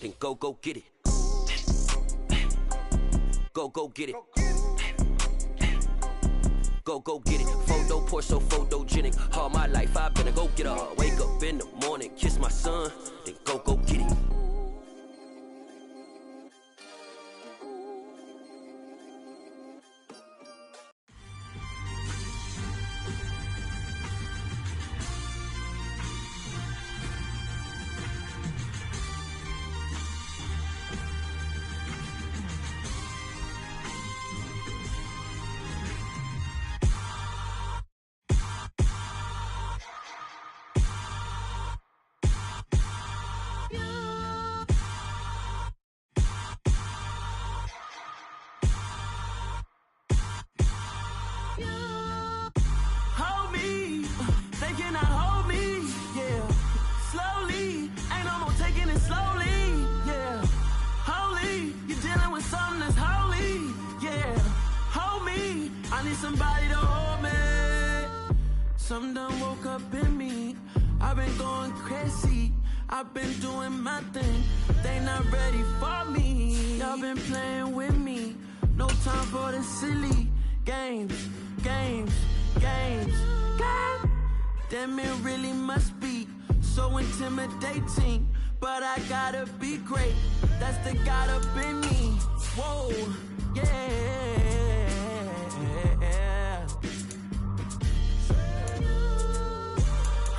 Then go get it. Go get it. Go get it. Photo poor, so photogenic. All my life I've been a go getter. Wake up in the morning, kiss my son, then go get it. Somebody to hold me. Something done woke up in me. I've been going crazy. I've been doing my thing. They not ready for me. Y'all been playing with me. No time for the silly games. Damn, it really must be so intimidating. But I gotta be great. That's the God up in me. Whoa, yeah.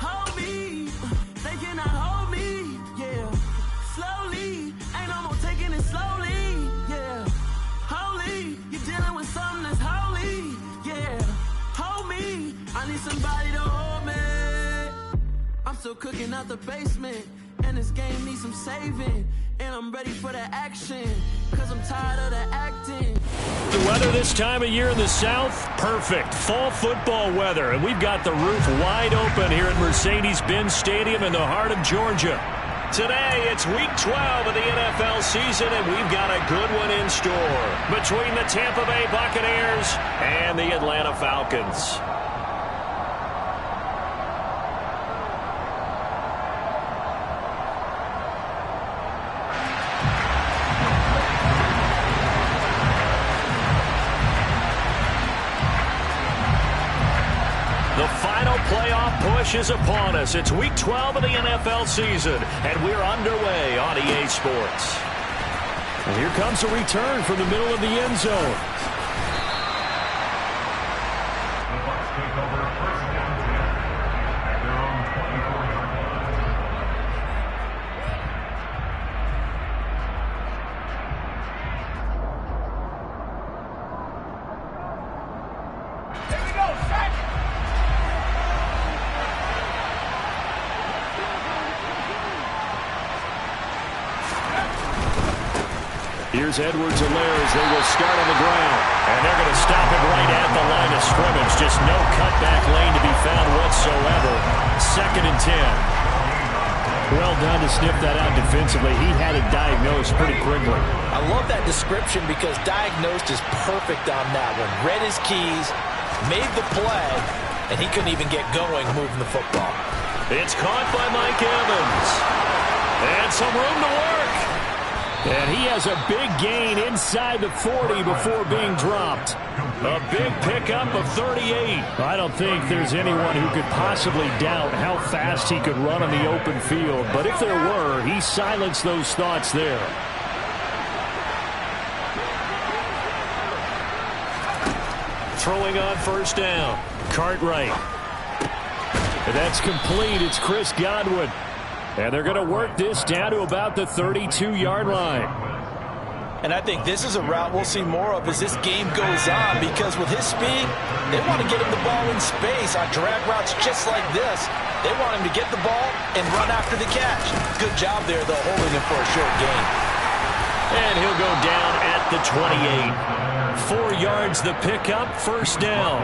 Hold me, they cannot hold me, yeah. Slowly, ain't no more taking it slowly, yeah. Holy, you're dealing with something that's holy, yeah. Hold me, I need somebody to hold me. I'm still cooking out the basement, and this game needs some saving. And I'm ready for the action, cause I'm tired of the acting. The weather this time of year in the South, perfect. Fall football weather. And we've got the roof wide open here at Mercedes-Benz Stadium in the heart of Georgia. Today, it's week 12 of the NFL season, and we've got a good one in store between the Tampa Bay Buccaneers and the Atlanta Falcons. The final playoff push is upon us. It's week 12 of the NFL season, and we're underway on EA Sports. And here comes a return from the middle of the end zone. The Bucs take over first down 10 at their own 24-yard line. Here we go, set! Here's Edwards-Helaire as they will start on the ground. And they're going to stop it right at the line of scrimmage. Just no cutback lane to be found whatsoever. 2nd and 10. Well done to sniff that out defensively. He had it diagnosed pretty quickly. I love that description because diagnosed is perfect on that one. Read his keys, made the play, and he couldn't even get going moving the football. It's caught by Mike Evans. And some room to work. And he has a big gain inside the 40 before being dropped. A big pickup of 38. I don't think there's anyone who could possibly doubt how fast he could run on the open field. But if there were, he silenced those thoughts there. Throwing on first down. Cartwright. That's complete. It's Chris Godwin. And they're going to work this down to about the 32-yard line. And I think this is a route we'll see more of as this game goes on, because with his speed, they want to get him the ball in space on drag routes just like this. They want him to get the ball and run after the catch. Good job there, though, holding him for a short gain. And he'll go down at the 28. 4 yards the pickup, first down.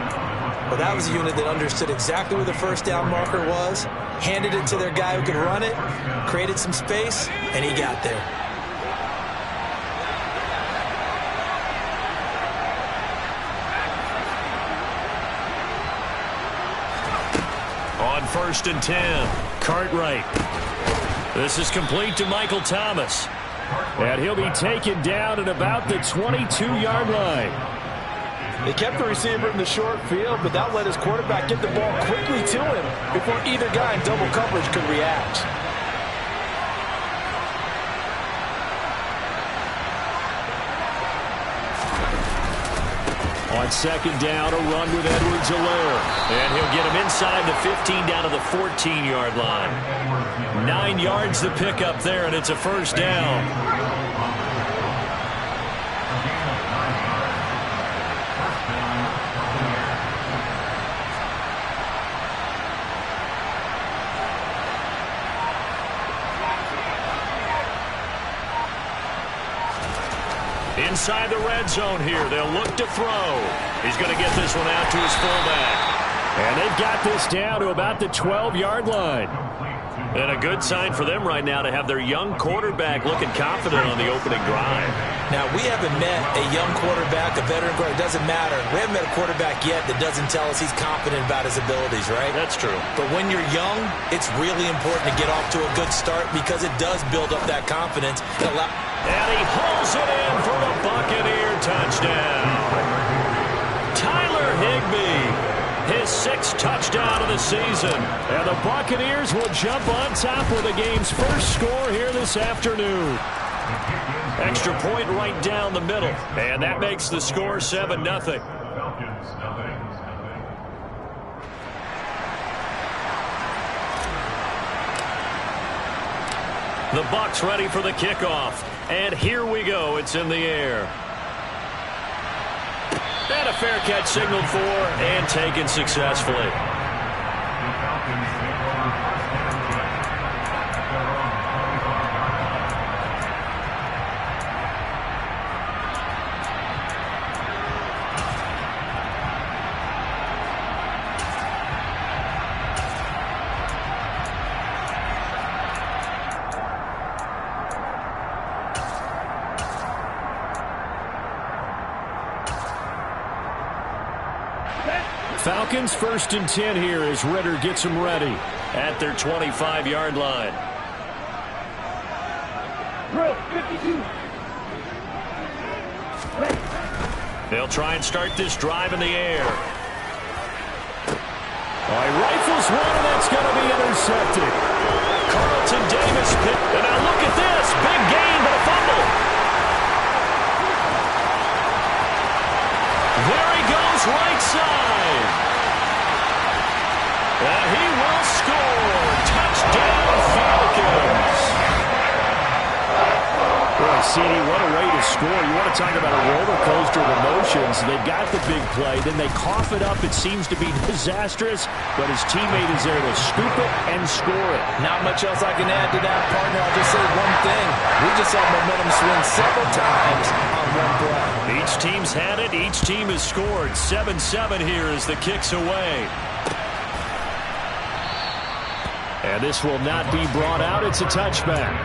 Well, that was a unit that understood exactly where the first down marker was, handed it to their guy who could run it, created some space, and he got there. On 1st and 10, Cartwright. This is complete to Michael Thomas. And he'll be taken down at about the 22-yard line. They kept the receiver in the short field, but that let his quarterback get the ball quickly to him before either guy in double coverage could react. On second down, a run with Edwards-Helaire. And he'll get him inside the 15 down to the 14-yard line. 9 yards to pick up there, and it's a first down. Inside the red zone here. They'll look to throw. He's going to get this one out to his fullback. And they've got this down to about the 12-yard line. And a good sign for them right now to have their young quarterback looking confident on the opening drive. Now, we haven't met a young quarterback, a veteran quarterback. It doesn't matter. We haven't met a quarterback yet that doesn't tell us he's confident about his abilities, right? That's true. But when you're young, it's really important to get off to a good start because it does build up that confidence. And he hauls it in for the Buccaneer touchdown. Tyler Higbee, his 6th touchdown of the season. And the Buccaneers will jump on top with the game's first score here this afternoon. Extra point right down the middle. And that makes the score 7-0. The Bucs ready for the kickoff. And here we go. It's in the air. And a fair catch signaled for and taken successfully. Falcons 1st and 10 here as Ritter gets them ready at their 25-yard line. They'll try and start this drive in the air. He rifles one, and that's going to be intercepted. Carlton Davis picked. And now look at this. Big gain, but a fumble. There he goes, right side. And he will score. Touchdown, Falcons. Boy, CD, what a way to score. You want to talk about a roller coaster of emotions. They've got the big play, then they cough it up. It seems to be disastrous, but his teammate is there to scoop it and score it. Not much else I can add to that, partner. I'll just say one thing. We just saw momentum swing several times on one play. Each team's had it. Each team has scored. 7-7 here as the kick's away. And this will not be brought out. It's a touchback.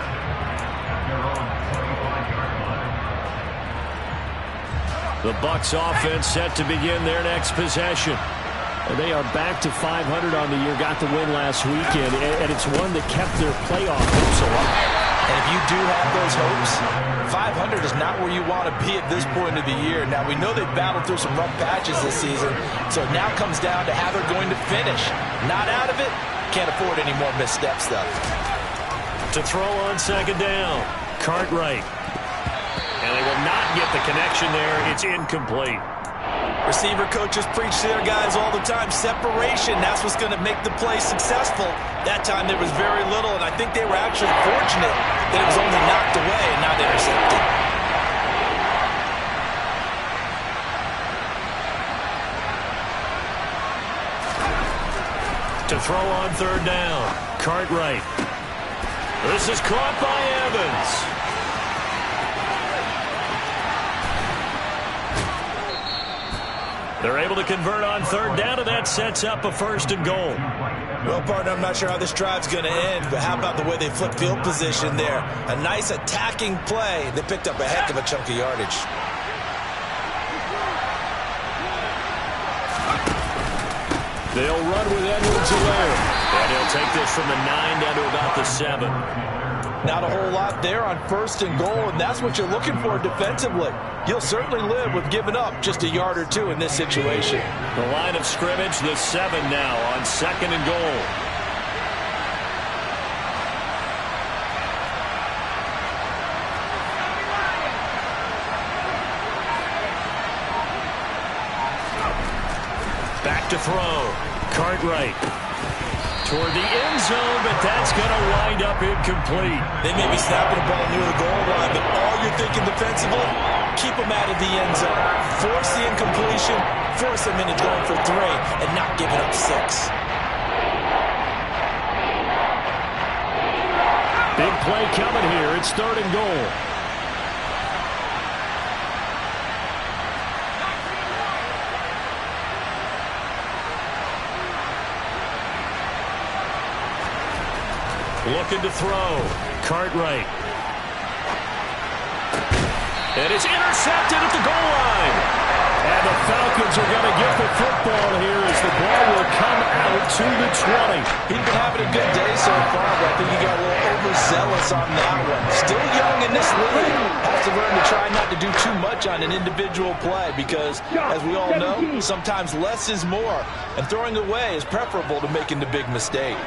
The Bucs offense set to begin their next possession. And they are back to 500 on the year. Got the win last weekend. And it's one that kept their playoff hopes alive. And if you do have those hopes, 500 is not where you want to be at this point of the year. Now, we know they've battled through some rough patches this season, so it now comes down to how they're going to finish. Not out of it, can't afford any more missteps, though. To throw on second down, Cartwright. And they will not get the connection there. It's incomplete. Receiver coaches preach to their guys all the time. Separation, that's what's going to make the play successful. That time there was very little, and I think they were actually fortunate that it was only knocked away and not intercepted. To throw on third down, Cartwright. This is caught by Evans. They're able to convert on third down, and that sets up a 1st and goal. Well, partner, I'm not sure how this drive's going to end, but how about the way they flip field position there? A nice attacking play. They picked up a heck of a chunk of yardage. They'll run with Edwards-Helaire. And he'll take this from the 9 down to about the 7. Not a whole lot there on 1st and goal, and that's what you're looking for defensively. You'll certainly live with giving up just a yard or two in this situation. The line of scrimmage, the 7 now on 2nd and goal. Back to throw. Cartwright toward the end zone, but that's going to wind up incomplete. They may be snapping the ball near the goal line, but all you're thinking defensively, keep them out of the end zone. Force the incompletion, force them into going for 3, and not giving up 6. Big play coming here. It's 3rd and goal. Looking to throw. Cartwright. And it's intercepted at the goal line. And the Falcons are going to get the football here as the ball will come out to the 20. He's been having a good day so far, but I think he got a little overzealous on that one. Still young in this league. Has to learn to try not to do too much on an individual play because, as we all know, sometimes less is more. And throwing away is preferable to making the big mistake.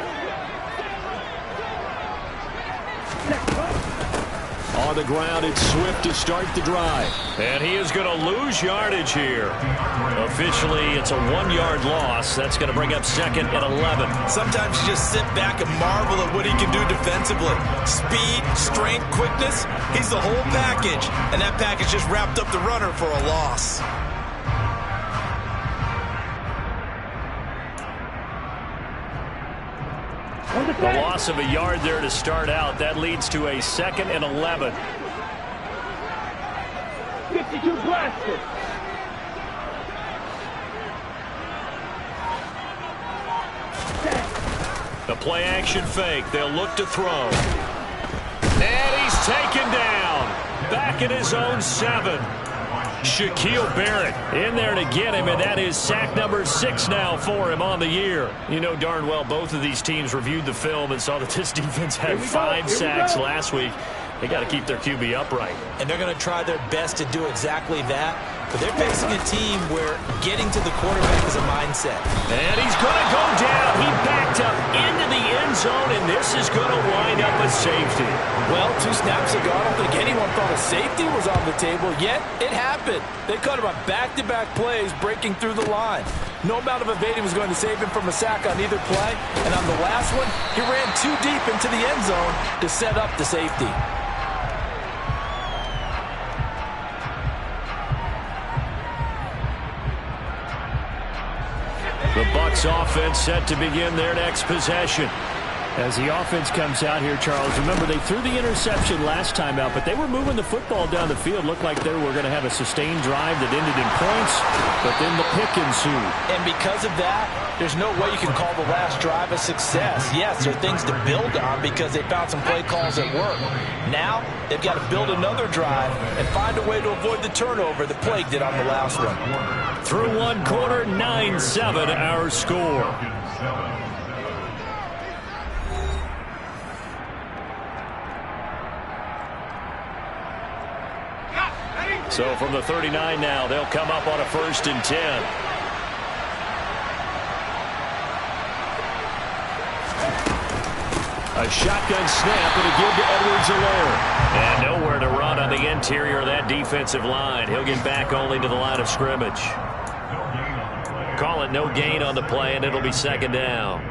On the ground, it's Swift to start the drive. And he is going to lose yardage here. Officially, it's a 1-yard loss. That's going to bring up 2nd and 11. Sometimes you just sit back and marvel at what he can do defensively. Speed, strength, quickness. He's the whole package. And that package just wrapped up the runner for a loss. The loss of a yard there to start out. That leads to a 2nd and 11. 52 blasted. The play action fake. They'll look to throw. And he's taken down. Back in his own 7. Shaquille Barrett in there to get him, and that is sack number 6 now for him on the year. You know darn well both of these teams reviewed the film and saw that this defense had 5 sacks last week. They got to keep their QB upright. And they're going to try their best to do exactly that. But they're facing a team where getting to the quarterback is a mindset. And he's going to go down. He backed up into the end zone, and this is going to wind up a safety. Well, 2 snaps ago, I don't think anyone thought a safety was on the table, yet it happened. They caught him on back-to-back plays breaking through the line. No amount of evading was going to save him from a sack on either play. And on the last one, he ran too deep into the end zone to set up the safety. The Bucs offense set to begin their next possession. As the offense comes out here, Charles, remember they threw the interception last time out, but they were moving the football down the field. Looked like they were going to have a sustained drive that ended in points, but then the pick ensued. And because of that, there's no way you can call the last drive a success. Yes, there are things to build on because they found some play calls that work. Now, they've got to build another drive and find a way to avoid the turnover that plagued it on the last one. Through 1 quarter, 9-7 our score. So from the 39 now, they'll come up on a 1st and 10. A shotgun snap and a give to Edwards-Helaire. And nowhere to run on the interior of that defensive line. He'll get back only to the line of scrimmage. Call it no gain on the play, and it'll be 2nd down.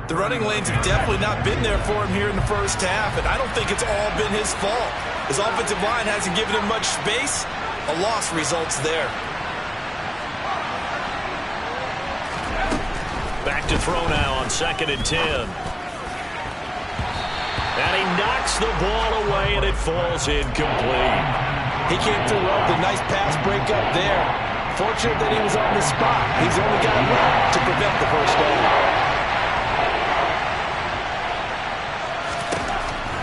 The running lanes have definitely not been there for him here in the first half, and I don't think it's all been his fault. His offensive line hasn't given him much space. A loss results there. Back to throw now on 2nd and 10. And he knocks the ball away, and it falls incomplete. He came through well with a nice pass breakup there. Fortunate that he was on the spot. He's only got enough to prevent the first down.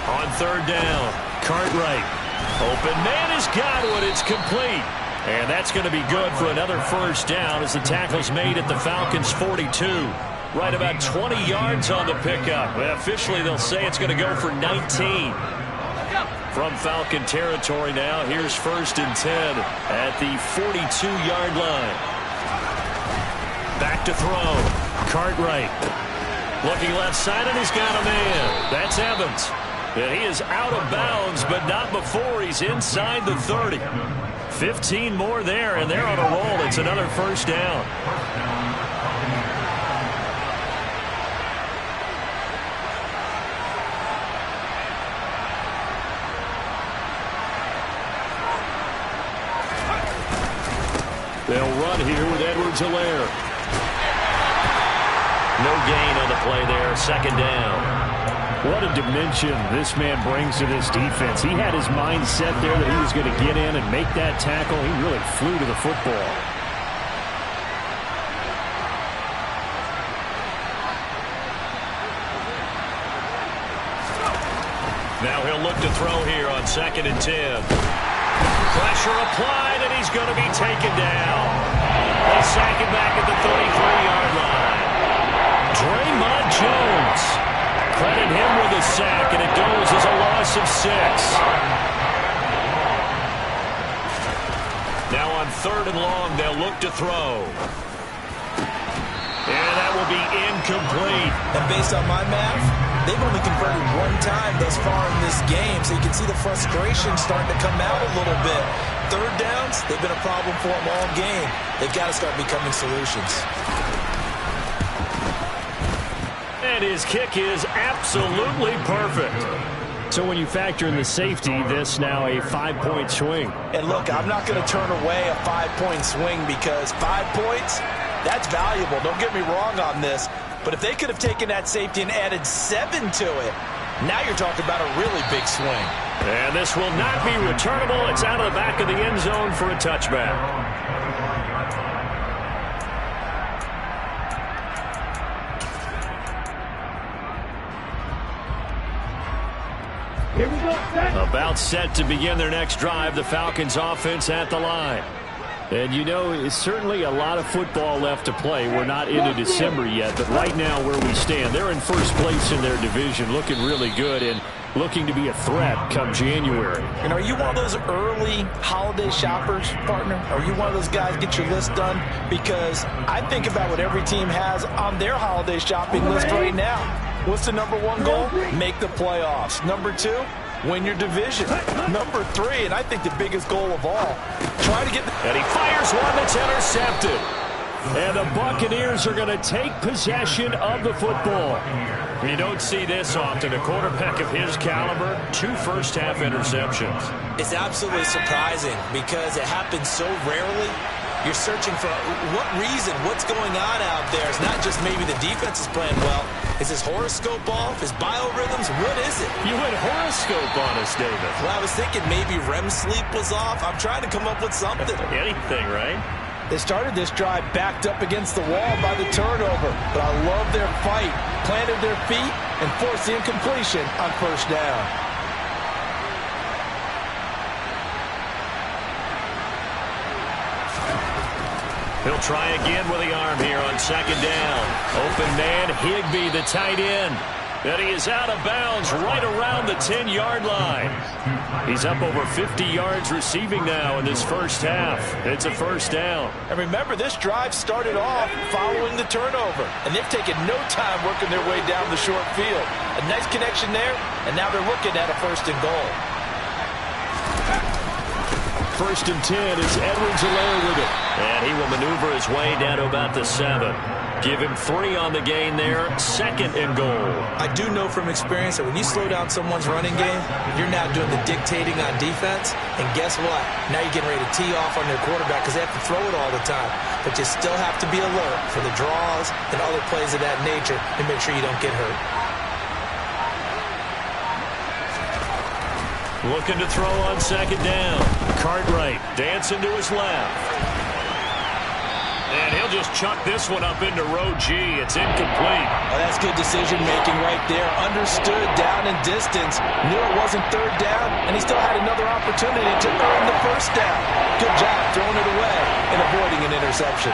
On 3rd down, Cartwright. Open man has got one. It's complete. And that's going to be good for another first down as the tackle's made at the Falcons' 42. Right about 20 yards on the pickup. Officially, they'll say it's going to go for 19. From Falcon territory now, here's 1st and 10 at the 42-yard line. Back to throw. Cartwright. Looking left side, and he's got a man. That's Evans. And he is out of bounds, but not before he's inside the 30. 15 more there, and they're on a roll. It's another 1st down. They'll run here with Edwards-Helaire. No gain on the play there. 2nd down. What a dimension this man brings to this defense. He had his mind set there that he was going to get in and make that tackle. He really flew to the football. Now he'll look to throw here on 2nd and 10. Pressure applied, and he's going to be taken down. They sack him back at the 33-yard line. Draymond Jones. Credit him with a sack, and it goes as a loss of 6. Now on 3rd and long, they'll look to throw. And that will be incomplete. And based on my math, they've only converted 1 time thus far in this game, so you can see the frustration starting to come out a little bit. 3rd downs, they've been a problem for them all game. They've got to start becoming solutions. And his kick is absolutely perfect. So when you factor in the safety, this now a 5-point swing. And look, I'm not going to turn away a 5-point swing because 5 points, that's valuable. Don't get me wrong on this. But if they could have taken that safety and added 7 to it, now you're talking about a really big swing. And this will not be returnable. It's out of the back of the end zone for a touchback. Here we go. About set to begin their next drive. The Falcons offense at the line. And you know, it's certainly a lot of football left to play. We're not into December yet, but right now where we stand, they're in 1st place in their division, looking really good and looking to be a threat come January. And are you one of those early holiday shoppers, partner? Are you one of those guys get your list done? Because I think about what every team has on their holiday shopping list right now. What's the number 1 goal? Make the playoffs. Number 2, win your division. Number 3, and I think the biggest goal of all, try to get... And he fires one that's intercepted. And the Buccaneers are going to take possession of the football. You don't see this often. A quarterback of his caliber, 2 first-half interceptions. It's absolutely surprising because it happens so rarely. You're searching for what reason, what's going on out there. It's not just maybe the defense is playing well. Is his horoscope off? His biorhythms? What is it? You went horoscope on us, David. Well, I was thinking maybe REM sleep was off. I'm trying to come up with something. Anything, right? They started this drive backed up against the wall by the turnover, but I love their fight. Planted their feet and forced the incompletion on 1st down. He'll try again with the arm here on 2nd down. Open man, Higbee, the tight end. And he is out of bounds right around the 10-yard line. He's up over 50 yards receiving now in this 1st half. It's a 1st down. And remember, this drive started off following the turnover. And they've taken no time working their way down the short field. A nice connection there, and now they're looking at a 1st and goal. 1st and 10 is Edwards-Helaire with it. And he will maneuver his way down to about the 7. Give him 3 on the gain there. 2nd and goal. I do know from experience that when you slow down someone's running game, you're now doing the dictating on defense. And guess what? Now you're getting ready to tee off on their quarterback because they have to throw it all the time. But you still have to be alert for the draws and other plays of that nature to make sure you don't get hurt. Looking to throw on 2nd down. Cartwright dancing to his left. And he'll just chuck this one up into row G. It's incomplete. Oh, that's good decision-making right there. Understood down and distance. Knew it wasn't 3rd down, and he still had another opportunity to earn the 1st down. Good job throwing it away and avoiding an interception.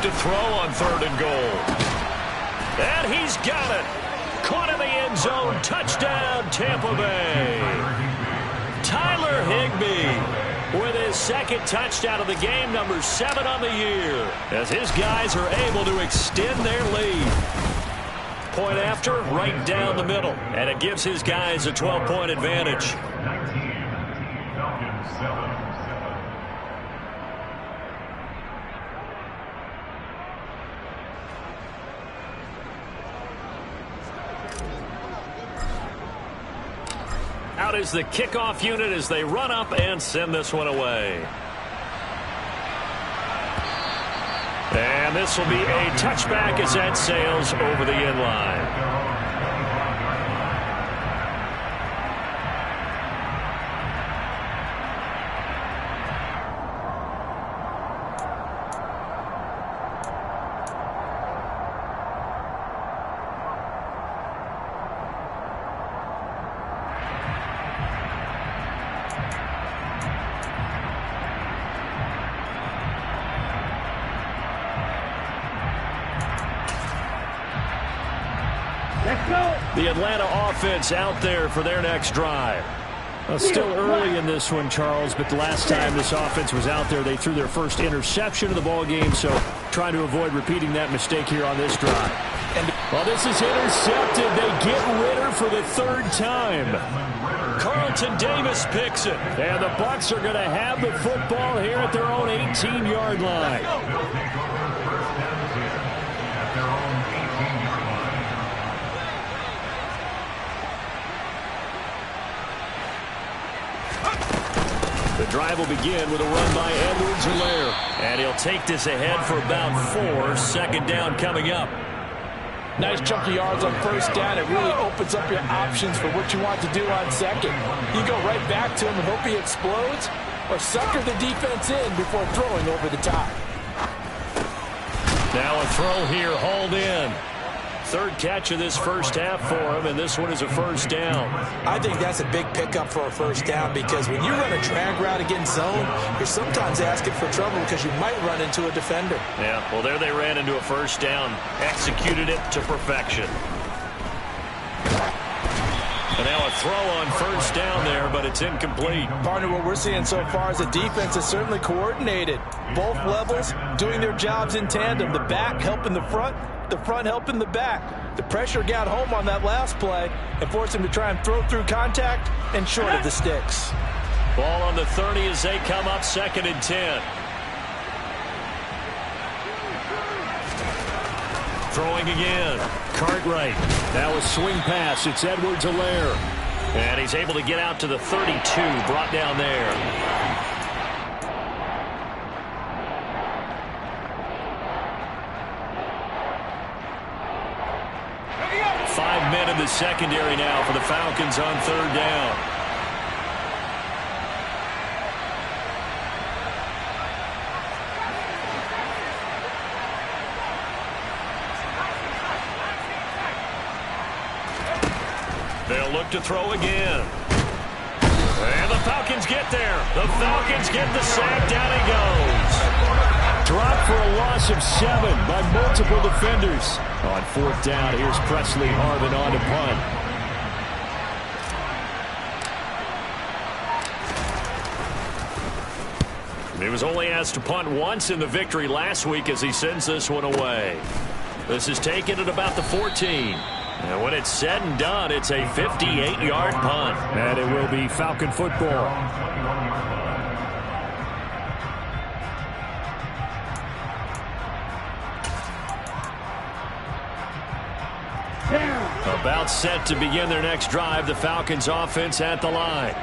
to throw on 3rd and goal. And he's got it. Caught in the end zone. Touchdown, Tampa Bay. Tyler Higbee with his 2nd touchdown of the game, number 7 on the year, as his guys are able to extend their lead. Point after, right down the middle, and it gives his guys a 12-point advantage. 19, Falcons 7. Out is the kickoff unit as they run up and send this one away. And this will be a touchback as that sails over the end line. The Atlanta offense out there for their next drive. Still early in this one, Charles, but the last time this offense was out there, they threw their first interception of the ball game, so trying to avoid repeating that mistake here on this drive. Well, this is intercepted. They get Ritter for the 3rd time. Carlton Davis picks it, and the Bucs are going to have the football here at their own 18-yard line. The drive will begin with a run by Edwards-Helaire. And he'll take this ahead for about 4. 2nd down coming up. Nice chunk of yards on 1st down. It really opens up your options for what you want to do on 2nd. You go right back to him and hope he explodes, or sucker the defense in before throwing over the top. Now a throw here, hauled in. 3rd catch of this first half for him, and this one is a 1st down. I think that's a big pickup for a 1st down, because when you run a drag route against zone, you're sometimes asking for trouble because you might run into a defender. Yeah, well, there they ran into a 1st down. Executed it to perfection. And now a throw on 1st down there, but it's incomplete. Partner, what we're seeing so far is the defense is certainly coordinated. Both levels doing their jobs in tandem. The back helping the front helping the back. The pressure got home on that last play and forced him to try and throw through contact and short of the sticks. Ball on the 30 as they come up 2nd and 10. Throwing again. Cartwright. Now a swing pass. It's Edwards-Helaire. And he's able to get out to the 32. Brought down there. 5 men in the secondary now for the Falcons on 3rd down. They'll look to throw again. And the Falcons get there. The Falcons get the sack. Down he goes. Dropped for a loss of 7 by multiple defenders. On 4th down, here's Presley Harvin on to punt. He was only asked to punt once in the victory last week as he sends this one away. This is taken at about the 14. And when it's said and done, it's a 58-yard punt. And it will be Falcon football. About set to begin their next drive, the Falcons offense at the line.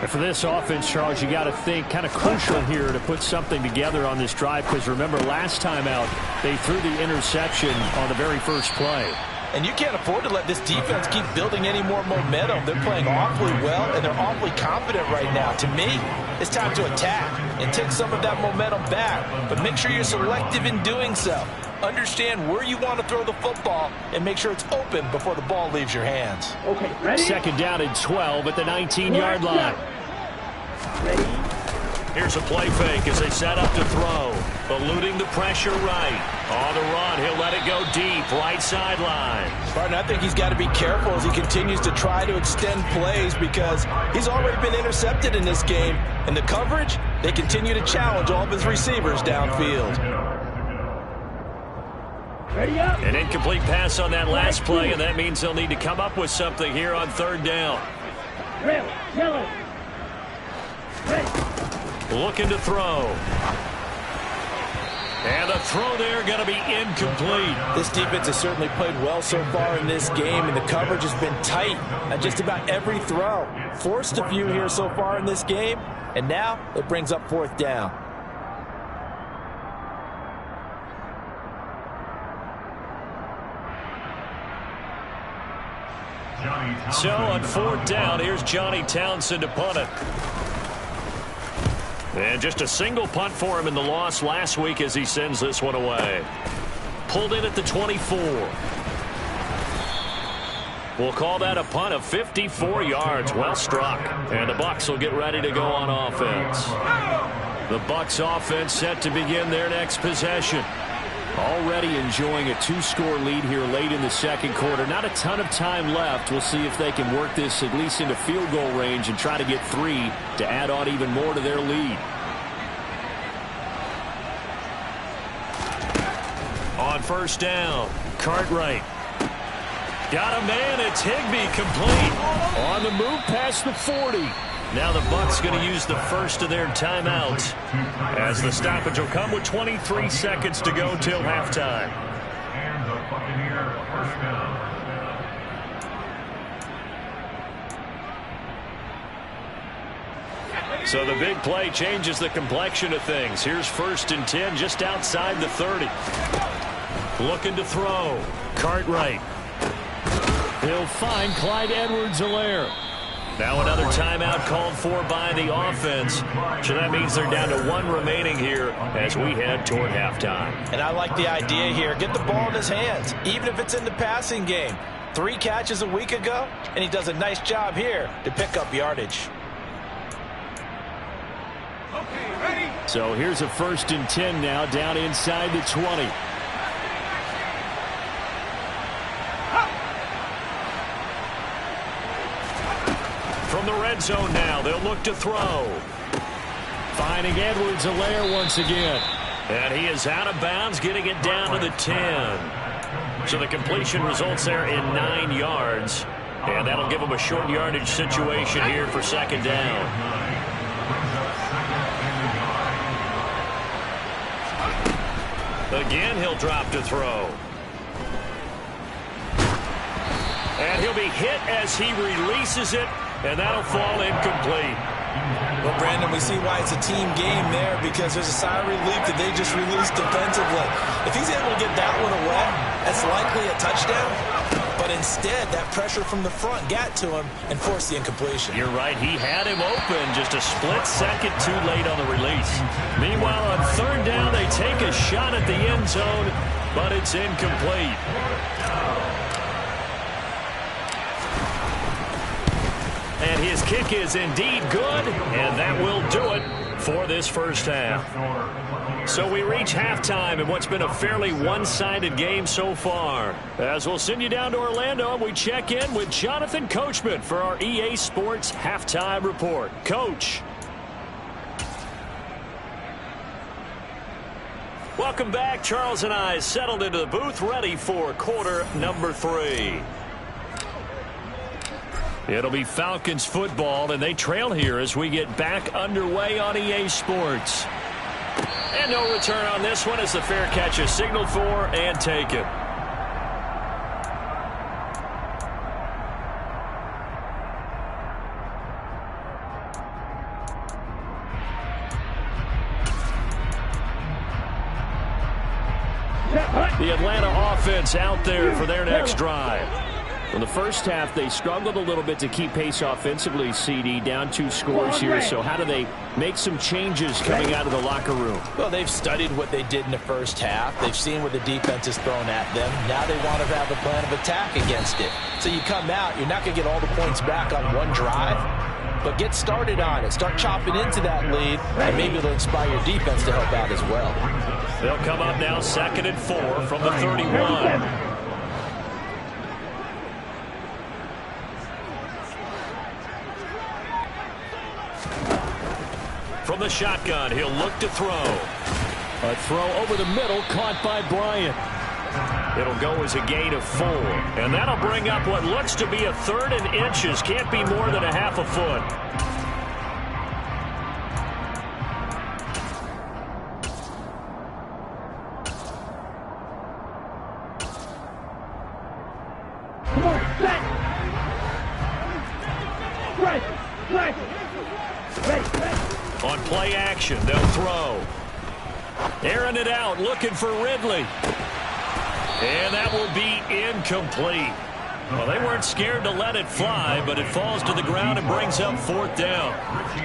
And for this offense, Charles, you got to think kind of crucial here to put something together on this drive, because remember last time out they threw the interception on the very first play. And you can't afford to let this defense keep building any more momentum. They're playing awfully well, and they're awfully confident right now. To me, it's time to attack and take some of that momentum back. But make sure you're selective in doing so. Understand where you want to throw the football and make sure it's open before the ball leaves your hands. Okay, ready? 2nd down and 12 at the 19-yard line. Ready? Here's a play fake as they set up to throw. Eluding the pressure right. On the run, he'll let it go deep, right sideline. Spartan, I think he's got to be careful as he continues to try to extend plays because he's already been intercepted in this game. And the coverage, they continue to challenge all of his receivers downfield. An incomplete pass on that last play, and that means they'll need to come up with something here on third down. Looking to throw. And the throw there going to be incomplete. This defense has certainly played well so far in this game, and the coverage has been tight on just about every throw. Forced a few here so far in this game, and now it brings up fourth down. So on fourth down, here's Johnny Townsend to punt it. And just a single punt for him in the loss last week as he sends this one away. Pulled in at the 24. We'll call that a punt of 54 yards. Well struck. And the Bucs will get ready to go on offense. The Bucs offense set to begin their next possession. Already enjoying a two-score lead here late in the second quarter. Not a ton of time left. We'll see if they can work this at least into field goal range and try to get 3 to add on even more to their lead. On first down, Cartwright. Got a man, it's Higbee, complete. On the move past the 40. Now the Bucs going to use the first of their timeouts as the stoppage will come with 23 seconds to go till halftime. And the Buccaneer first down. So the big play changes the complexion of things. Here's 1st and 10 just outside the 30. Looking to throw. Cartwright. He'll find Clyde Edwards-Helaire. Now another timeout called for by the offense. So that means they're down to 1 remaining here as we head toward halftime. And I like the idea here. Get the ball in his hands, even if it's in the passing game. 3 catches a week ago, and he does a nice job here to pick up yardage. So here's a 1st and 10 now down inside the 20. From the red zone now, they'll look to throw. Finding Edwards-Helaire once again. And he is out of bounds, getting it down to the 10. So the completion results there in 9 yards. And that'll give him a short yardage situation here for second down. Again, he'll drop to throw. And he'll be hit as he releases it. And that'll fall incomplete. Well, Brandon, we see why it's a team game there because there's a sigh of relief that they just released defensively. If he's able to get that one away, that's likely a touchdown. But instead, that pressure from the front got to him and forced the incompletion. You're right. He had him open just a split second too late on the release. Meanwhile, on third down, they take a shot at the end zone, but it's incomplete. And his kick is indeed good, and that will do it for this first half. So we reach halftime in what's been a fairly one-sided game so far. As we'll send you down to Orlando, we check in with Jonathan Coachman for our EA Sports Halftime Report. Coach. Welcome back. Charles and I settled into the booth, ready for quarter number 3. It'll be Falcons football, and they trail here as we get back underway on EA Sports. And no return on this one as the fair catch is signaled for and taken. The Atlanta offense out there for their next drive. In the first half, they struggled a little bit to keep pace offensively, CD, down 2 scores here. So how do they make some changes coming out of the locker room? Well, they've studied what they did in the first half. They've seen what the defense has thrown at them. Now they want to have a plan of attack against it. So you come out, you're not going to get all the points back on one drive. but get started on it. Start chopping into that lead, and maybe it'll inspire your defense to help out as well. They'll come up now 2nd and 4 from the 31. From the shotgun, he'll look to throw. A throw over the middle, caught by Bryant. It'll go as a gain of 4. And that'll bring up what looks to be a 3rd and inches. Can't be more than a half a foot. Come on, set. Ready. On play action, they'll throw. Airing it out, looking for Ridley. And that will be incomplete. Well, they weren't scared to let it fly, but it falls to the ground and brings up 4th down.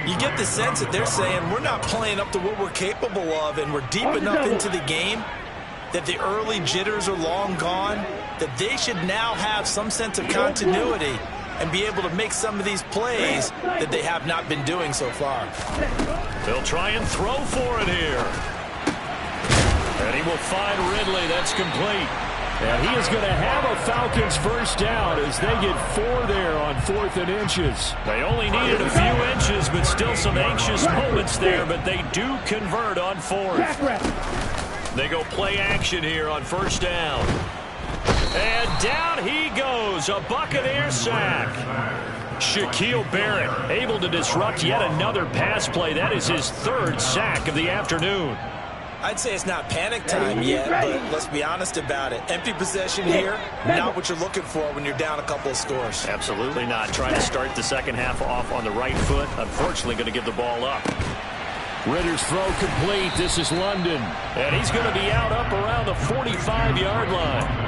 You get the sense that they're saying we're not playing up to what we're capable of, and we're deep enough into the game that the early jitters are long gone, that they should now have some sense of continuity and be able to make some of these plays that they have not been doing so far. They'll try and throw for it here. And he will find Ridley. That's complete. And he is going to have a Falcons first down as they get 4 there on 4th and inches. They only needed a few inches, but still some anxious moments there, but they do convert on 4th. They go play action here on 1st down. And down he goes, a Buccaneer sack. Shaquille Barrett able to disrupt yet another pass play. That is his 3rd sack of the afternoon. I'd say it's not panic time yet, but let's be honest about it. Empty possession here, not what you're looking for when you're down a couple of scores. Absolutely not. Trying to start the second half off on the right foot. Unfortunately, going to give the ball up. Ritter's throw complete. This is London. And he's going to be out up around the 45-yard line.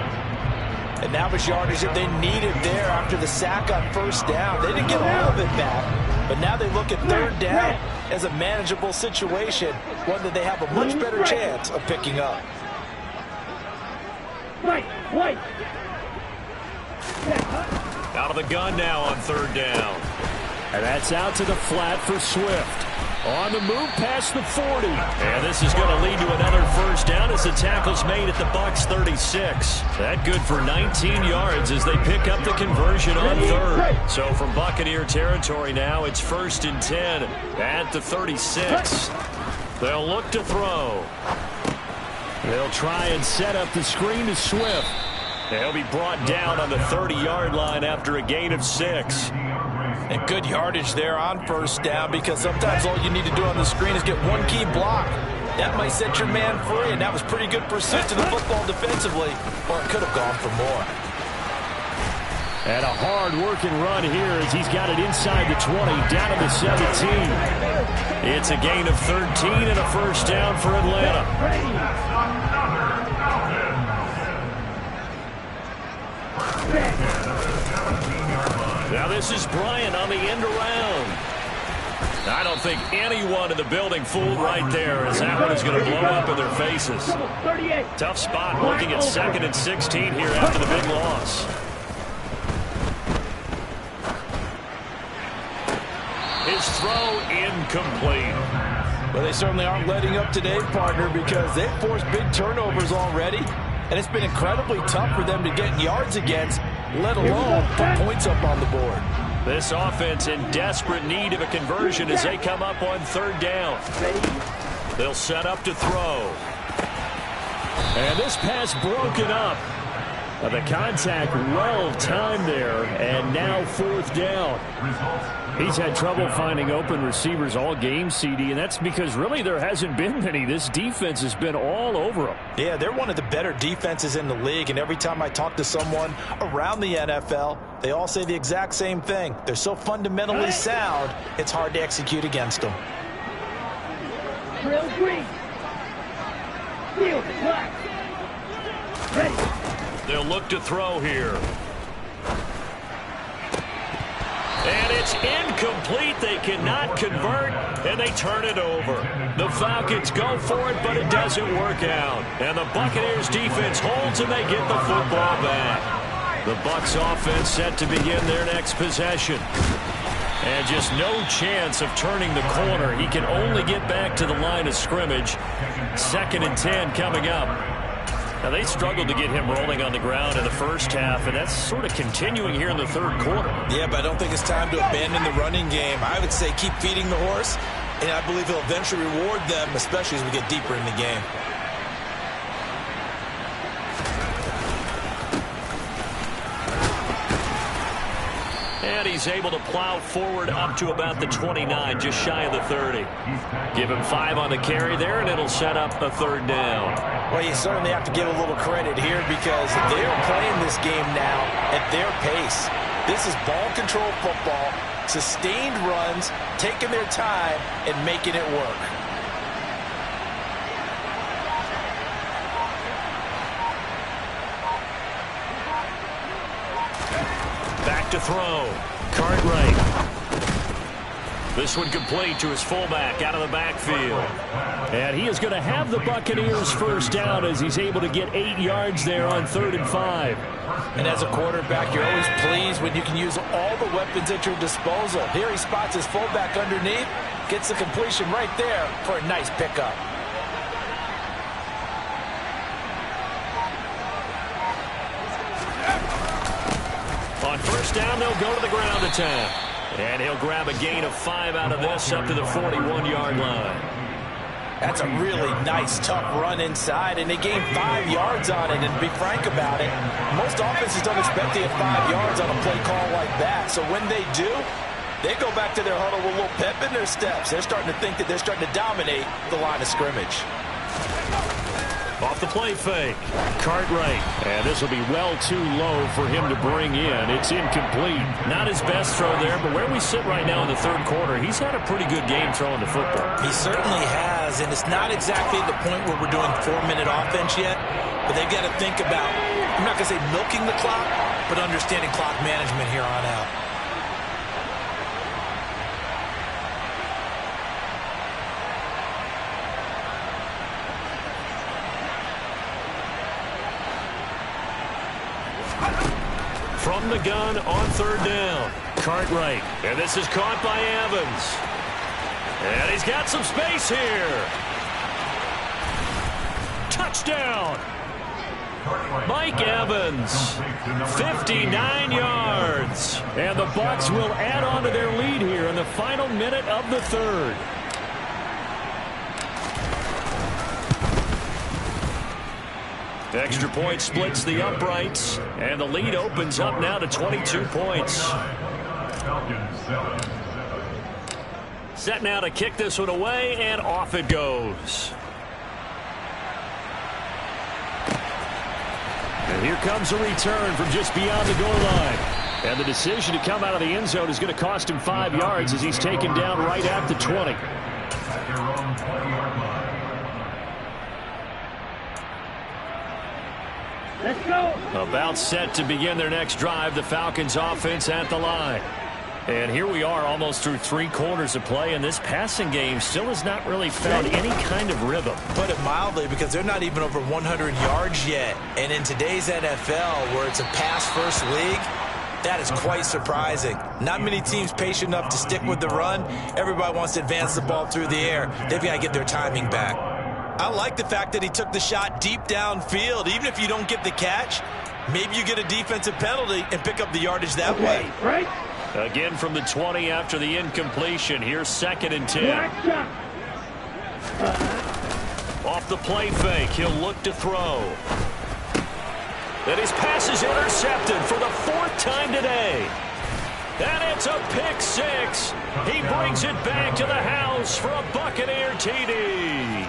And that was yardage that they needed there after the sack on 1st down. They didn't get all of it back, but now they look at 3rd down as a manageable situation, one that they have a much better chance of picking up. Out of the gun now on 3rd down. And that's out to the flat for Swift. On the move past the 40. And this is going to lead to another first down as the tackle's made at the Bucs 36. That good for 19 yards as they pick up the conversion on 3rd. So from Buccaneer territory now, it's 1st and 10 at the 36. They'll look to throw. They'll try and set up the screen to Swift. They'll be brought down on the 30-yard line after a gain of 6. And good yardage there on 1st down, because sometimes all you need to do on the screen is get one key block. That might set your man free, and that was pretty good pursuit to the football defensively, or it could have gone for more. And a hard-working run here as he's got it inside the 20, down to the 17. It's a gain of 13 and a first down for Atlanta. Now this is Bryant on the end around. I don't think anyone in the building fooled right there, as that one is going to blow up in their faces. Tough spot looking at 2nd and 16 here after the big loss. His throw incomplete. Well, they certainly aren't letting up today, partner, because they've forced big turnovers already. And it's been incredibly tough for them to get yards against, let alone put points up on the board. This offense in desperate need of a conversion as they come up on 3rd down. They'll set up to throw. And this pass broken up. The contact well timed there, and now 4th down. He's had trouble finding open receivers all game, CD, and that's because really there hasn't been many. This defense has been all over them. Yeah, they're one of the better defenses in the league, and every time I talk to someone around the NFL, they all say the exact same thing. They're so fundamentally sound, it's hard to execute against them. Drill green. Field black. Ready. They'll look to throw here. And it's incomplete. They cannot convert, and they turn it over. The Falcons go for it, but it doesn't work out. And the Buccaneers defense holds, and they get the football back. The Bucs offense set to begin their next possession. And just no chance of turning the corner. He can only get back to the line of scrimmage. 2nd and 10 coming up. Now, they struggled to get him rolling on the ground in the first half, and that's sort of continuing here in the 3rd quarter. Yeah, but I don't think it's time to abandon the running game. I would say keep feeding the horse, and I believe he'll eventually reward them, especially as we get deeper in the game. And he's able to plow forward up to about the 29, just shy of the 30. Give him 5 on the carry there, and it'll set up a 3rd down. Well, you certainly have to give a little credit here because they're playing this game now at their pace. This is ball control football, sustained runs, taking their time, and making it work. Back to throw. Cartwright. This one complete to his fullback out of the backfield. And he is going to have the Buccaneers first down as he's able to get 8 yards there on 3rd and 5. And as a quarterback, you're always pleased when you can use all the weapons at your disposal. Here he spots his fullback underneath, gets the completion right there for a nice pickup. On first down, they'll go to the ground attack. And he'll grab a gain of 5 out of this up to the 41-yard line. That's a really nice, tough run inside, and they gained 5 yards on it. And to be frank about it, most offenses don't expect to get 5 yards on a play call like that. So when they do, they go back to their huddle with a little pep in their steps. They're starting to think that they're starting to dominate the line of scrimmage. Off the play fake. Cartwright. And this will be well too low for him to bring in. It's incomplete. Not his best throw there, but where we sit right now in the 3rd quarter, he's had a pretty good game throwing the football. He certainly has, and it's not exactly the point where we're doing 4-minute offense yet, but they've got to think about, I'm not going to say milking the clock, but understanding clock management here on out. From the gun on 3rd down. Cartwright. And this is caught by Evans. And he's got some space here. Touchdown. Mike Evans. 59 yards. And the Bucs will add on to their lead here in the final minute of the 3rd. Extra point splits the uprights, and the lead opens up now to 22 points. Set now to kick this one away, and off it goes. And here comes a return from just beyond the goal line. And the decision to come out of the end zone is going to cost him 5 yards as he's taken down right at the 20. Let's go. About set to begin their next drive, the Falcons offense at the line. And here we are almost through 3 quarters of play, and this passing game still has not really found any kind of rhythm. Put it mildly, because they're not even over 100 yards yet. And in today's NFL, where it's a pass-first league, that is quite surprising. Not many teams patient enough to stick with the run. Everybody wants to advance the ball through the air. They've got to get their timing back. I like the fact that he took the shot deep downfield. Even if you don't get the catch, maybe you get a defensive penalty and pick up the yardage that way. Right. Again from the 20 after the incompletion. Here's 2nd and 10. Off the play fake, he'll look to throw. And his pass is intercepted for the 4th time today. And it's a pick 6. He brings it back to the house for a Buccaneer TD.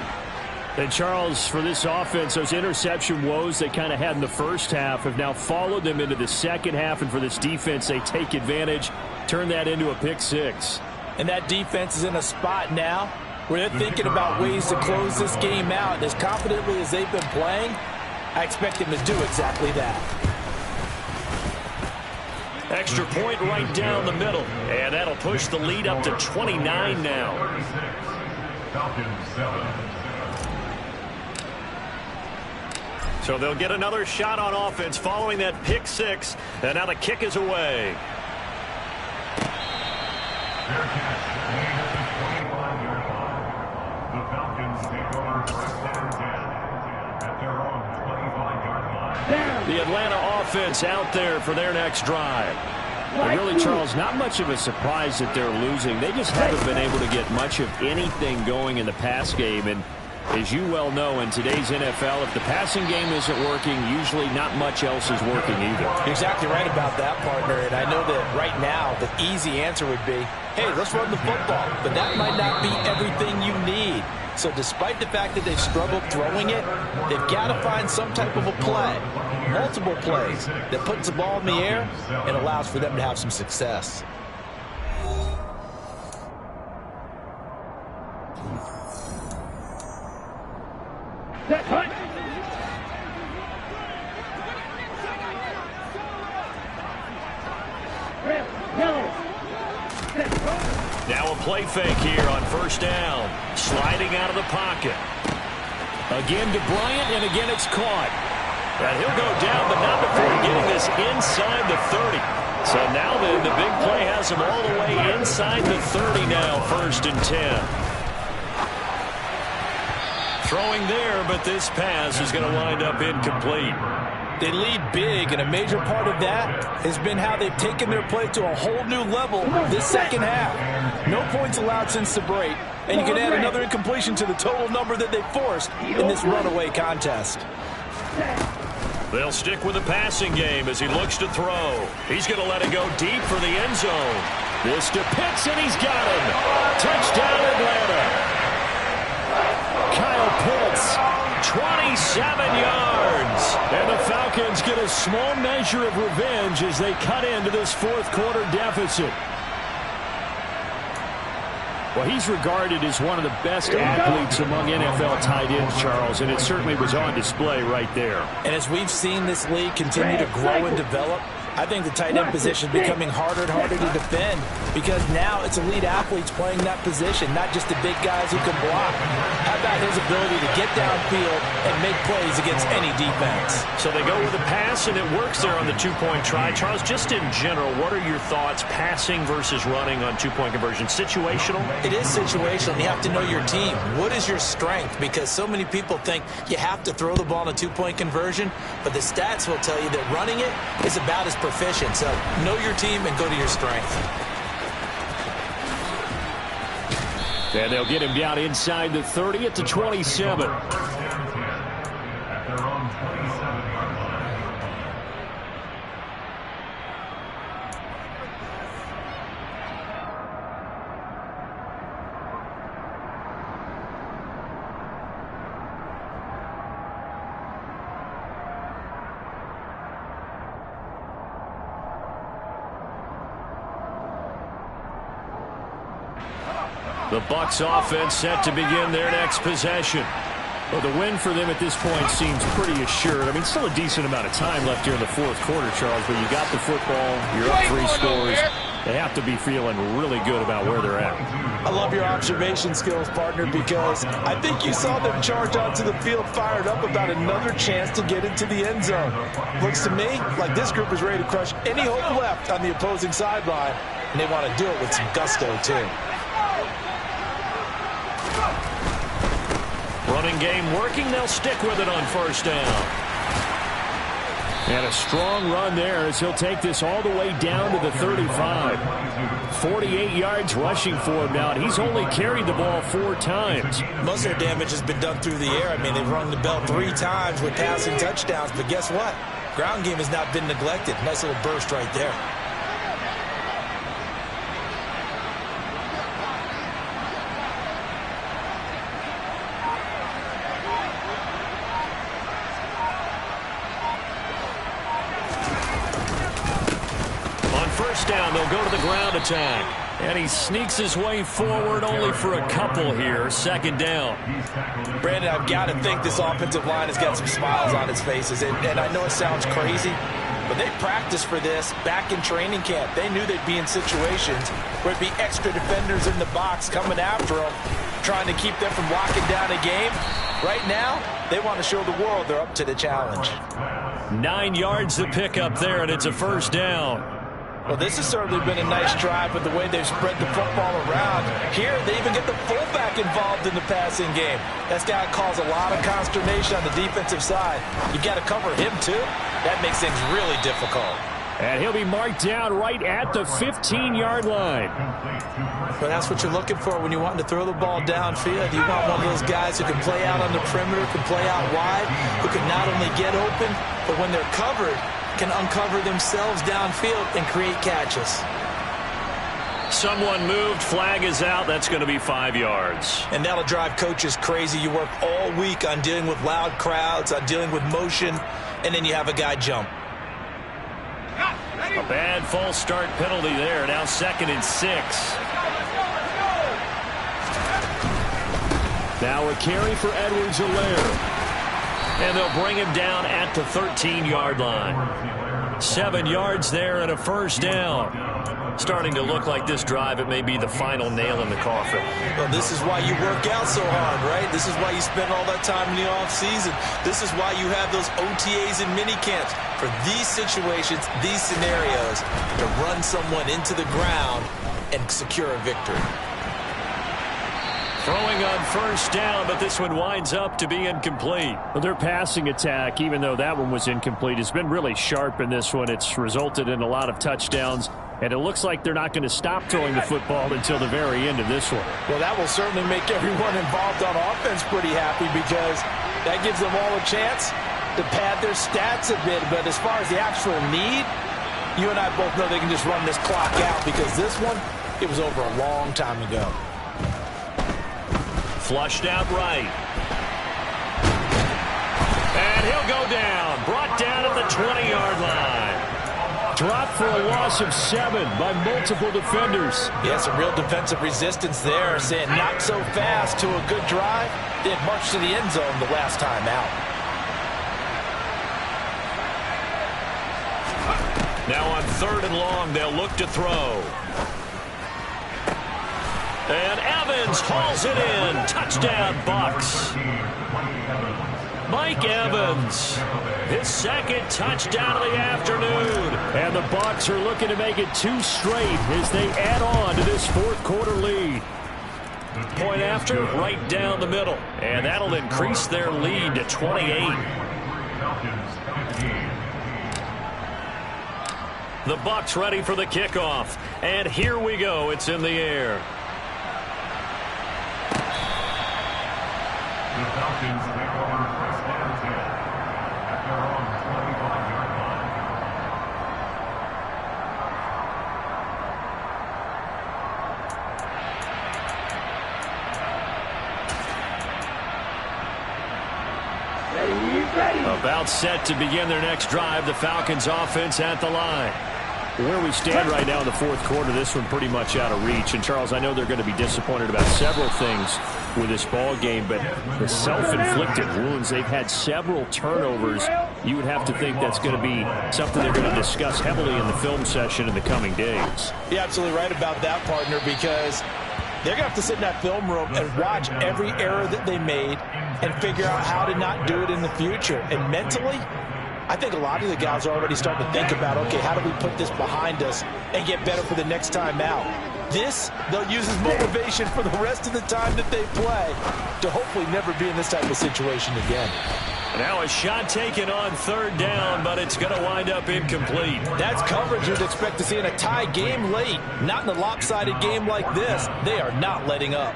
And Charles, for this offense, those interception woes they kind of had in the first half have now followed them into the second half. And for this defense, they take advantage, turn that into a pick 6. And that defense is in a spot now where they're thinking about ways to close this game out. And as confidently as they've been playing, I expect them to do exactly that. Extra point right down the middle. And that'll push the lead up to 29 now. Falcons 7. So they'll get another shot on offense following that pick 6. And now the kick is away. Fair catch, made at the 25-yard line. The Falcons take over first and 10 at their own 25-yard line. The Atlanta offense out there for their next drive. But really, Charles, not much of a surprise that they're losing. They just haven't been able to get much of anything going in the pass game. And as you well know, in today's NFL, if the passing game isn't working, usually not much else is working either. You're exactly right about that, partner. And I know that right now the easy answer would be, hey, let's run the football. But that might not be everything you need. So despite the fact that they've struggled throwing it, they've got to find some type of a play, multiple plays, that puts the ball in the air and allows for them to have some success. Now a play fake here on first down. Sliding out of the pocket. Again to Bryant, and again it's caught. And he'll go down, but not before getting this inside the 30. So now then, the big play has him all the way inside the 30 now, first and 10. Throwing there, but this pass is going to wind up incomplete. They lead big, and a major part of that has been how they've taken their play to a whole new level this second half. No points allowed since the break, and you can add another incompletion to the total number that they forced in this runaway contest. They'll stick with the passing game as he looks to throw. He's going to let it go deep for the end zone. This to Pitts, and he's got him. Touchdown, Atlanta. Kyle Pitts, 27 yards. And the Falcons get a small measure of revenge as they cut into this fourth quarter deficit. Well, he's regarded as one of the best athletes among NFL tight ends, Charles, and it certainly was on display right there. And as we've seen this league continue to grow and develop, I think the tight end position is becoming harder and harder to defend because now it's elite athletes playing that position, not just the big guys who can block. How about his ability to get downfield and make plays against any defense? So they go with a pass, and it works there on the two-point try. Charles, just in general, what are your thoughts passing versus running on two-point conversion? Situational? It is situational. You have to know your team. What is your strength? Because so many people think you have to throw the ball in a two-point conversion, but the stats will tell you that running it is about as proficient. So know your team and go to your strength. And they'll get him down inside the 30 at the 27. At their own 27-yard line. The Bucs offense set to begin their next possession. Well, the win for them at this point seems pretty assured. I mean, still a decent amount of time left here in the fourth quarter, Charles, but you got the football, you're up 3 scores. They have to be feeling really good about where they're at. I love your observation skills, partner, because I think you saw them charge onto the field fired up about another chance to get into the end zone. Looks to me like this group is ready to crush any hope left on the opposing sideline, and they want to do it with some gusto, too. Running game working. They'll stick with it on first down. And a strong run there as he'll take this all the way down to the 35. 48 yards rushing for him now. He's only carried the ball 4 times. Most of their damage has been done through the air. I mean, they've rung the bell 3 times with passing touchdowns. But guess what? Ground game has not been neglected. Nice little burst right there. Down, they'll go to the ground attack. And he sneaks his way forward only for a couple here. Second down. Brandon, I've got to think this offensive line has got some smiles on its faces. And I know it sounds crazy, but they practiced for this back in training camp. They knew they'd be in situations where it'd be extra defenders in the box coming after them, trying to keep them from locking down a game. Right now, they want to show the world they're up to the challenge. 9 yards to pick up there, and it's a first down. Well, this has certainly been a nice drive with the way they've spread the football around. Here, they even get the fullback involved in the passing game. That's got to cause a lot of consternation on the defensive side. You got to cover him, too. That makes things really difficult. And he'll be marked down right at the 15-yard line. But that's what you're looking for when you want to throw the ball downfield. You want one of those guys who can play out on the perimeter, can play out wide, who can not only get open, but when they're covered, can uncover themselves downfield and create catches. Someone moved. Flag is out. That's going to be 5 yards. And that'll drive coaches crazy. You work all week on dealing with loud crowds, on dealing with motion, and then you have a guy jump. A bad false start penalty there. Now 2nd and 6. Now a carry for Edwards-Helaire. And they'll bring him down at the 13-yard line. 7 yards there and a first down. Starting to look like this drive, it may be the final nail in the coffin. Well, this is why you work out so hard, right? This is why you spend all that time in the offseason. This is why you have those OTAs and mini camps. For these situations, these scenarios, to run someone into the ground and secure a victory. Throwing on first down, but this one winds up to be incomplete. Well, their passing attack, even though that one was incomplete, has been really sharp in this one. It's resulted in a lot of touchdowns, and it looks like they're not going to stop throwing the football until the very end of this one. Well, that will certainly make everyone involved on offense pretty happy because that gives them all a chance to pad their stats a bit. But as far as the actual need, you and I both know they can just run this clock out because this one, it was over a long time ago. Flushed out right. And he'll go down. Brought down at the 20-yard line. Dropped for a loss of 7 by multiple defenders. Yeah, some real defensive resistance there, saying not so fast to a good drive. They had marched to the end zone the last time out. Now on 3rd and long, they'll look to throw. And Evans hauls it in. Touchdown, Bucs. Mike Evans, his 2nd touchdown of the afternoon. And the Bucs are looking to make it 2 straight as they add on to this 4th quarter lead. Point after, right down the middle. And that'll increase their lead to 28. The Bucs ready for the kickoff. And here we go. It's in the air. The Falcons take over 1st and 10 at their own 25-yard line. About set to begin their next drive. The Falcons offense at the line. Where we stand right now in the 4th quarter, this one pretty much out of reach. And, Charles, I know they're going to be disappointed about several things with this ball game, but the self-inflicted wounds, they've had several turnovers. You would have to think that's going to be something they're going to discuss heavily in the film session in the coming days. You're absolutely right about that, partner, because they're going to have to sit in that film room and watch every error that they made and figure out how to not do it in the future. And mentally, I think a lot of the guys are already starting to think about, okay, how do we put this behind us and get better for the next time out? This, they'll use as motivation for the rest of the time that they play to hopefully never be in this type of situation again. Now a shot taken on 3rd down, but it's going to wind up incomplete. That's coverage you'd expect to see in a tie game late. Not in a lopsided game like this. They are not letting up.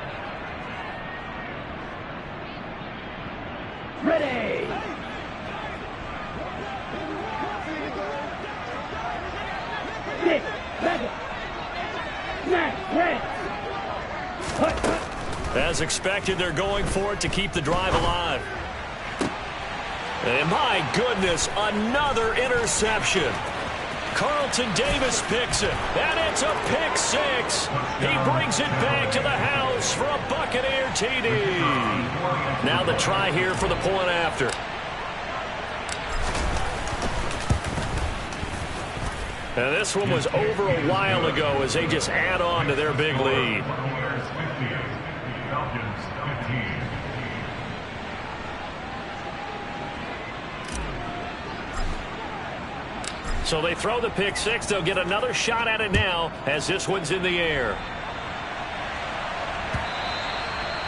Ready. As expected, they're going for it to keep the drive alive. And my goodness, another interception. Carlton Davis picks it, and it's a pick 6. He brings it back to the house for a Buccaneer TD. Now the try here for the point after. And this one was over a while ago as they just add on to their big lead. So they throw the pick six. They'll get another shot at it now as this one's in the air.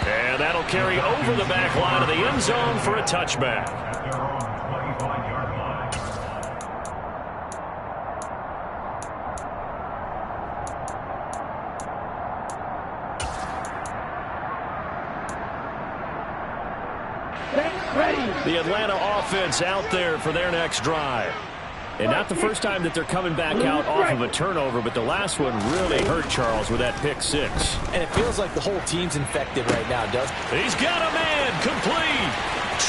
And that'll carry over the back line of the end zone for a touchback. At their own 25-yard line. The Atlanta offense out there for their next drive. And not the first time that they're coming back out off of a turnover, but the last one really hurt Charles with that pick six. And it feels like the whole team's infected right now, doesn't it? He's got a man, complete,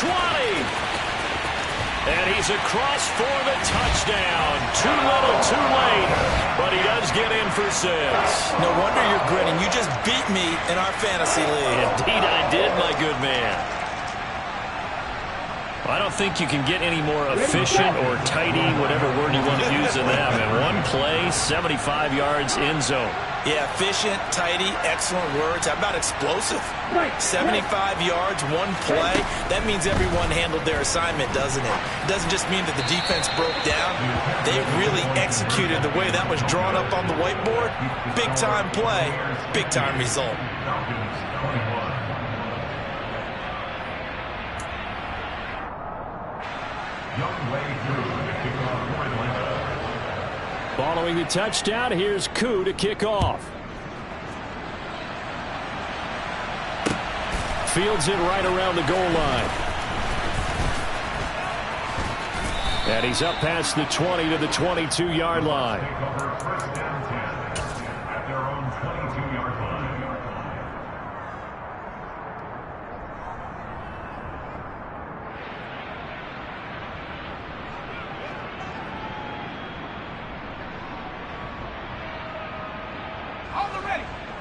20. And he's across for the touchdown. Too little, too late, but he does get in for 6. No wonder you're grinning. You just beat me in our fantasy league. Indeed I did, my good man. I don't think you can get any more efficient or tidy, whatever word you want to use in them. In one play, 75 yards in zone. Yeah, efficient, tidy, excellent words. How about explosive? 75 yards, one play. That means everyone handled their assignment, doesn't it? It doesn't just mean that the defense broke down. They really executed the way that was drawn up on the whiteboard. Big-time play, big-time result. Following the touchdown, here's Koo to kick off. Fields it right around the goal line. And he's up past the 20 to the 22-yard line. At their own 22-yard line.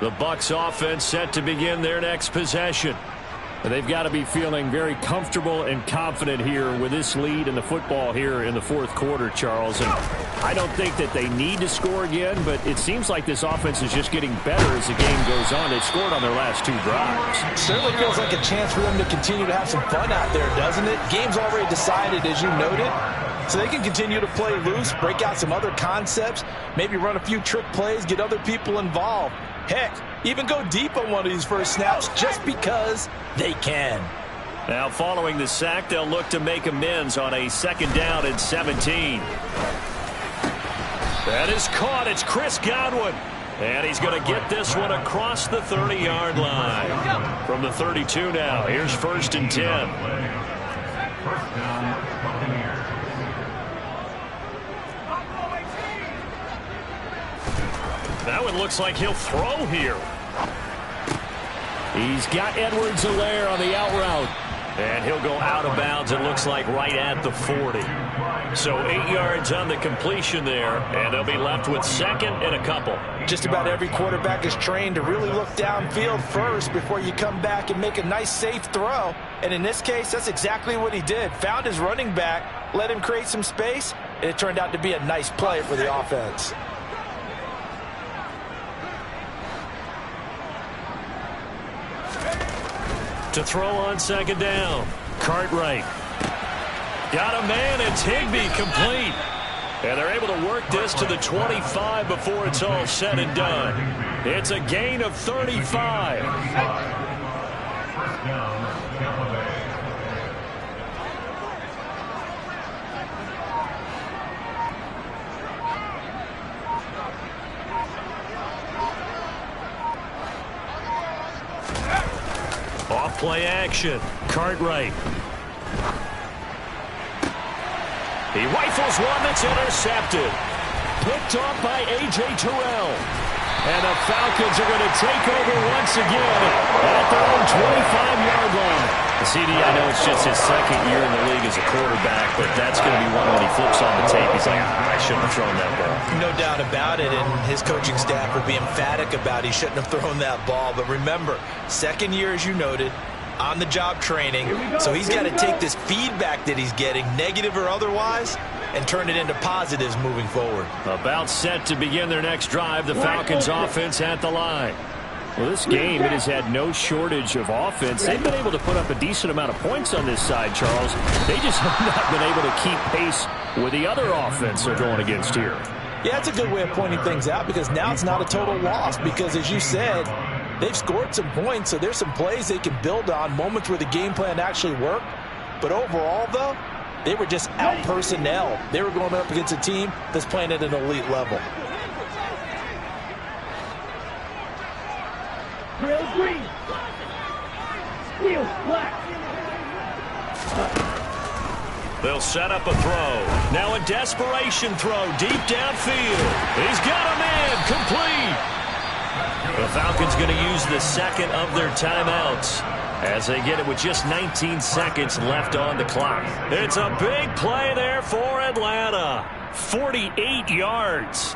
The Bucs offense set to begin their next possession. They've got to be feeling very comfortable and confident here with this lead in the football here in the fourth quarter, Charles. And I don't think that they need to score again, but it seems like this offense is just getting better as the game goes on. They've scored on their last 2 drives. Certainly feels like a chance for them to continue to have some fun out there, doesn't it? Game's already decided, as you noted. So they can continue to play loose, break out some other concepts, maybe run a few trick plays, get other people involved. Heck, even go deep on one of these first snaps just because they can. Now following the sack, they'll look to make amends on a 2nd down and 17. That is caught. It's Chris Godwin. And he's going to get this one across the 30-yard line. From the 32 now, here's 1st and 10. First down, Buccaneers. That one looks like he'll throw here. He's got Edwards-Helaire on the out route. And he'll go out of bounds, it looks like, right at the 40. So 8 yards on the completion there, and they'll be left with 2nd and a couple. Just about every quarterback is trained to really look downfield first before you come back and make a nice, safe throw. And in this case, that's exactly what he did. Found his running back, let him create some space, and it turned out to be a nice play for the offense. To throw on 2nd down, Cartwright. Got a man, it's Higbee, complete. And they're able to work this to the 25 before it's all said and done. It's a gain of 35. First down, Tampa Bay. Off play action. Cartwright. He rifles one that's intercepted. Picked off by A.J. Terrell. And the Falcons are going to take over once again at their own 25-yard line. CD, I know it's just his 2nd year in the league as a quarterback, but that's going to be one when he flips on the tape. He's like, I shouldn't have thrown that ball. No doubt about it, and his coaching staff will be emphatic about he shouldn't have thrown that ball. But remember, 2nd year, as you noted, on-the-job training. So he's got to take this feedback that he's getting, negative or otherwise, and turn it into positives moving forward. About set to begin their next drive, the Falcons offense at the line. Well, this game, it has had no shortage of offense. They've been able to put up a decent amount of points on this side, Charles. They just have not been able to keep pace with the other offense they're going against here. Yeah, it's a good way of pointing things out because now it's not a total loss because, as you said, they've scored some points, so there's some plays they can build on, moments where the game plan actually worked. But overall, though, they were just out personnel. They were going up against a team that's playing at an elite level. Drill green. Steel black. They'll set up a throw. Now a desperation throw deep downfield. He's got a man complete. The Falcons going to use the second of their timeouts as they get it with just 19 seconds left on the clock. It's a big play there for Atlanta. 48 yards.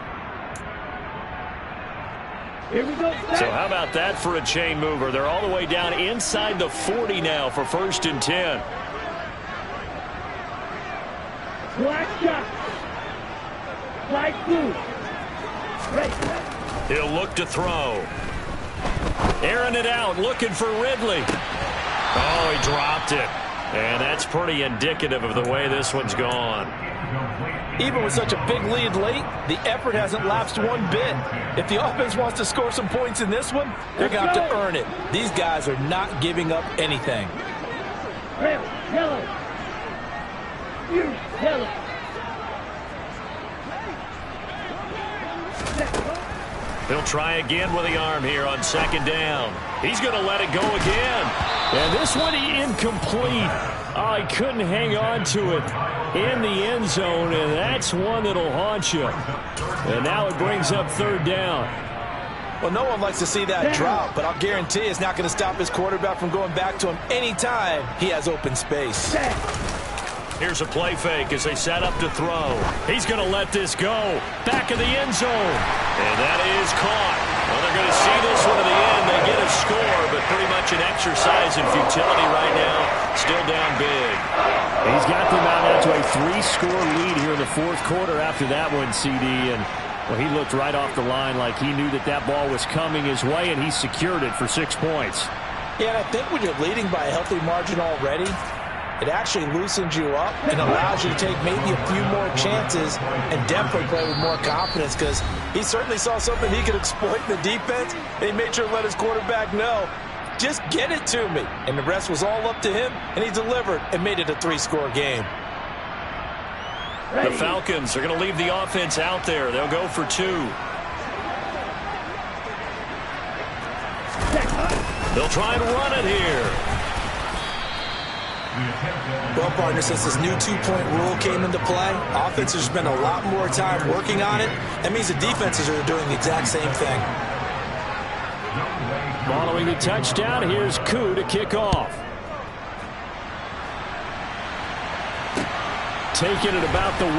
Here we go. So how about that for a chain mover? They're all the way down inside the 40 now for 1st and 10. Black shot. Light blue. Red. He'll look to throw. Airing it out, looking for Ridley. Oh, he dropped it. And that's pretty indicative of the way this one's gone. Even with such a big lead late, the effort hasn't lapsed one bit. If the offense wants to score some points in this one, they're going to have to earn it. These guys are not giving up anything. Red. Yellow. Blue. Yellow. He'll try again with the arm here on 2nd down. He's going to let it go again. And this one incomplete. Oh, he couldn't hang on to it in the end zone, and that's one that'll haunt you. And now it brings up 3rd down. Well, no one likes to see that drop, but I'll guarantee it's not going to stop his quarterback from going back to him anytime he has open space. Here's a play fake as they set up to throw. He's going to let this go. Back of the end zone. And that is caught. Well, they're going to see this one to the end. They get a score, but pretty much an exercise in futility right now. Still down big. He's got them out to a 3-score lead here in the 4th quarter after that one, CD. And well, he looked right off the line like he knew that that ball was coming his way, and he secured it for 6 points. Yeah, and I think when you're leading by a healthy margin already, it actually loosens you up and allows you to take maybe a few more chances and definitely play with more confidence because he certainly saw something he could exploit in the defense, and he made sure to let his quarterback know, just get it to me. And the rest was all up to him, and he delivered and made it a 3-score game. The Falcons are going to leave the offense out there. They'll go for 2. They'll try and run it here. Well, partner, since this new 2-point rule came into play, offenses spend a lot more time working on it. That means the defenses are doing the exact same thing. Following the touchdown, here's Koo to kick off. Taking it about the 1.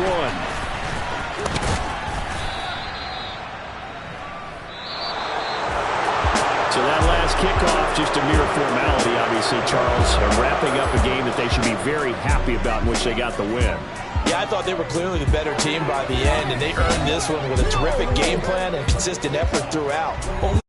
So that last kickoff, just a mere formality, obviously, Charles, wrapping up a game that they should be very happy about in which they got the win. Yeah, I thought they were clearly the better team by the end, and they earned this one with a terrific game plan and consistent effort throughout.